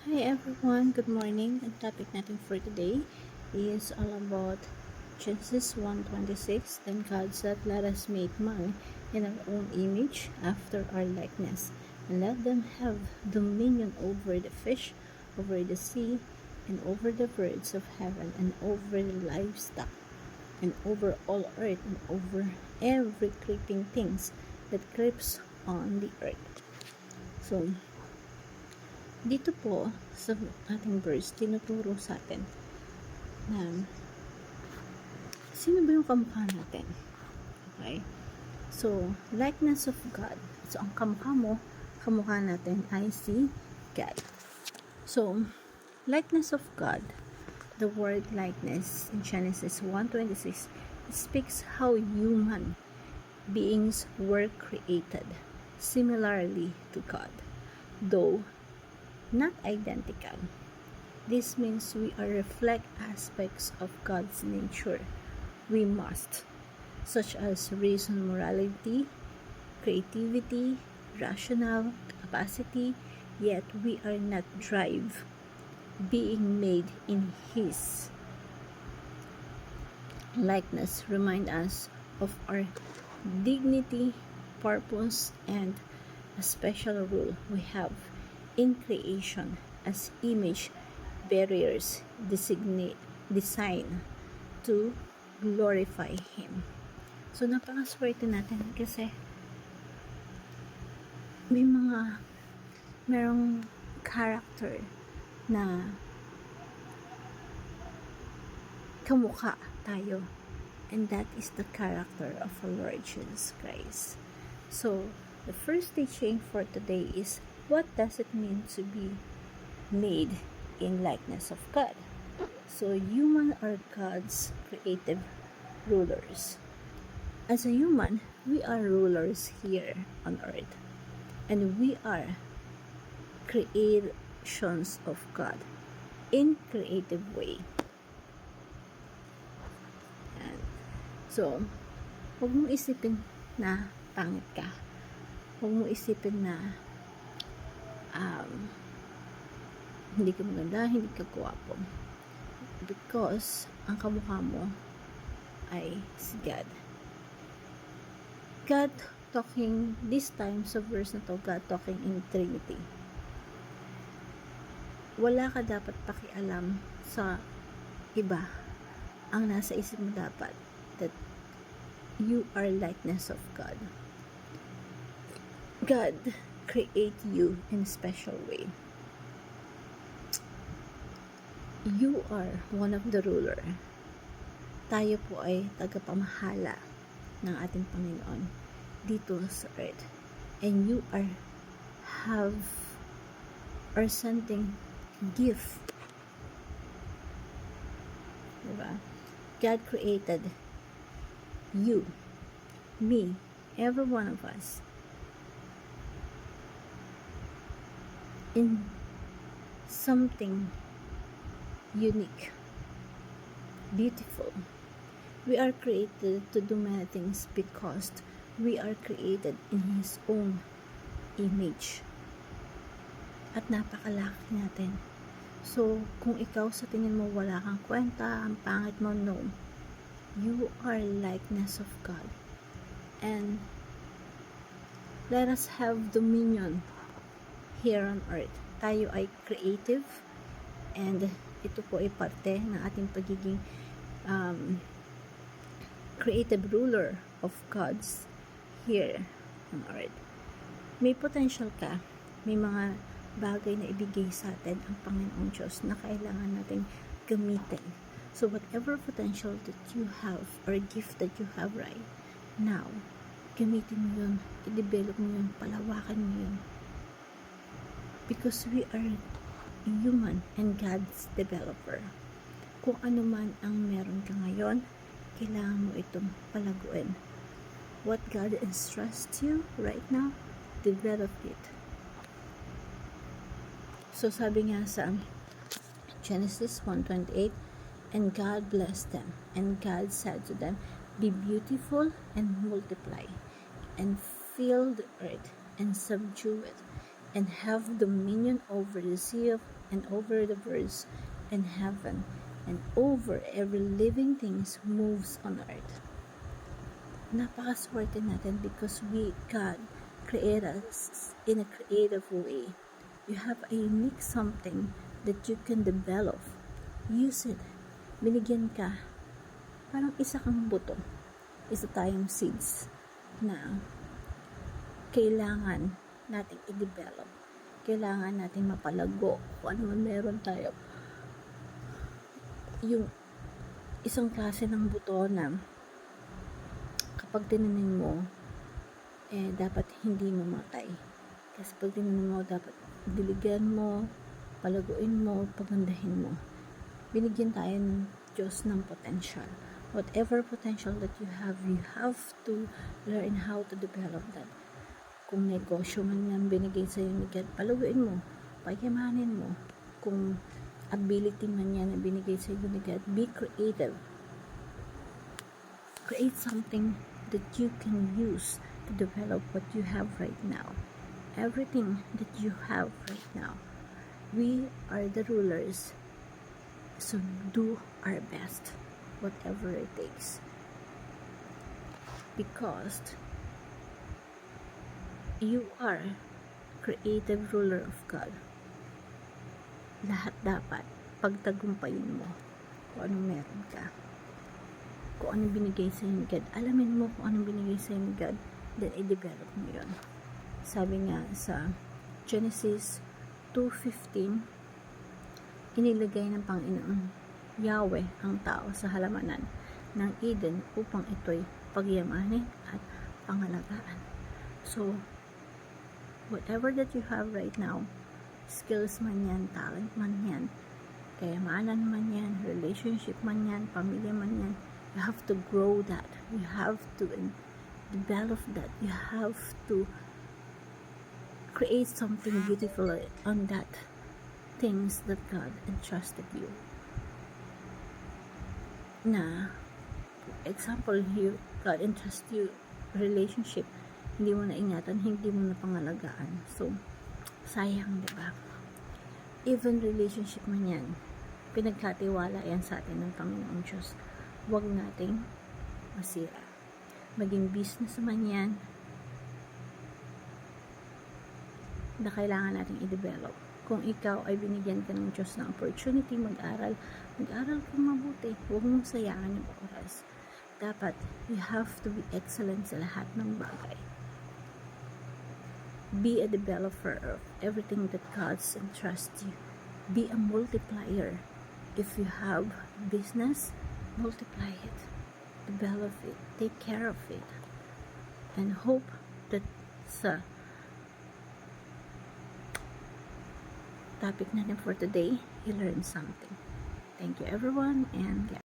Hi everyone, good morning. Ang topic natin for today is all about Genesis 1:26. Then God said, "Let us make man in our own image, after our likeness, and let them have dominion over the fish, over the sea, and over the birds of heaven, and over the livestock, and over all earth, and over every creeping things that creeps on the earth." So, dito po sa ating verse, tinuturo sa atin na sino ba yung kamukha natin? Okay? So, likeness of God. So, ang kamukha natin ay si God. So, likeness of God, the word likeness in Genesis 1:26 speaks how human beings were created similarly to God, though not identical. This means we are reflect aspects of God's nature. We must, such as reason, morality, creativity, rational capacity, yet we are not drive being made in His likeness. Remind us of our dignity, purpose, and a special role we have in creation as image bearers designed to glorify Him. So, napakaswerte natin kasi merong character na kamukha tayo, and that is the character of our Lord Jesus Christ. So, the first teaching for today is, what does it mean to be made in likeness of God? So, human are God's creative rulers. As a human, we are rulers here on earth, and we are creations of God in creative way. And so, huwag mong isipin na pangit ka. Huwag mong isipin na hindi ka maganda, hindi ka gwapo. Because ang kamukha mo ay si God. God talking, this time sa verse na to, God talking in Trinity. Wala ka dapat pakialam sa iba. Ang nasa isip mo dapat, that you are likeness of God. God create you in a special way. You are one of the ruler. Tayo po ay tagapamahala ng ating Panginoon dito sa earth. And you have something gift. Diba? God created you, me, every one of us in something unique, beautiful. We are created to do many things because we are created in His own image. At napakalaki natin. So, kung ikaw sa tingin mo wala kang kwenta, ang pangit mo, no. You are likeness of God. And let us have dominion here on earth. Tayo ay creative, and ito po ay parte ng ating pagiging creative ruler of God's here on earth. May potential ka, may mga bagay na ibigay sa atin ang Panginoong Diyos na kailangan nating gamitin. So whatever potential that you have or gift that you have right now, gamitin mo yun, i-develop mo yun, palawakan mo yun. Because we are human and God's developer. Kung ano man ang meron ka ngayon, kailangan mo itong palaguin. What God entrusts you right now, develop it. So sabi nga sa Genesis 1:28, and God blessed them, and God said to them, be beautiful and multiply, and fill the earth, and subdue it, and have dominion over the sea of and over the birds in heaven, and over every living things moves on earth. Napakaswerte natin because God created us in a creative way. You have a unique something that you can develop. Use it. Binigyan ka. Parang isa kang buto. Isa tayong seeds na kailangan nating i-develop. Kailangan nating mapalago kung ano man meron tayo. Yung isang klase ng buto na kapag tinanim mo, dapat hindi mamatay. Kasi pag tinanim mo, dapat diligan mo, palaguin mo, pagandahin mo. Binigyan tayo ng Diyos ng potential. Whatever potential that you have to learn how to develop that. Kung negosyo man yan binigay sa'yo ni God, palaguin mo, payamanin mo. Kung ability man yan na binigay sa'yo ni God, be creative. Create something that you can use to develop what you have right now. Everything that you have right now. We are the rulers, so do our best, whatever it takes. Because you are creative ruler of God. Lahat dapat pagtagumpayin mo kung anong meron ka. Kung anong binigay sa ni God. Alamin mo kung anong binigay sa ni God, then i-develop mo yun. Sabi nga sa Genesis 2:15, inilagay ng Panginoon Yahweh ang tao sa halamanan ng Eden upang ito'y pagyamanin at pangalagaan. So, whatever that you have right now, skills man yan, talent man yan, kayamanan man yan, relationship man yan, pamilya man yan, you have to grow that. You have to develop that. You have to create something beautiful on that things that God entrusted you. Na, example, God entrust you relationship, hindi mo na ingatan, hindi mo na pangalagaan. So, sayang, diba? Even relationship man yan, pinagkatiwala yan sa atin ng Panginoong Diyos. Huwag nating masira. Maging business man yan, na kailangan nating i-develop. Kung ikaw ay binigyan ka ng Diyos ng opportunity mag-aral kang mabuti. Huwag mong sayangan yung oras. Dapat, you have to be excellent sa lahat ng bagay. Be a developer of everything that God entrusts you. Be a multiplier. If you have business, multiply it. Develop it. Take care of it. And hope that sa topic natin for today, you learn something. Thank you everyone, and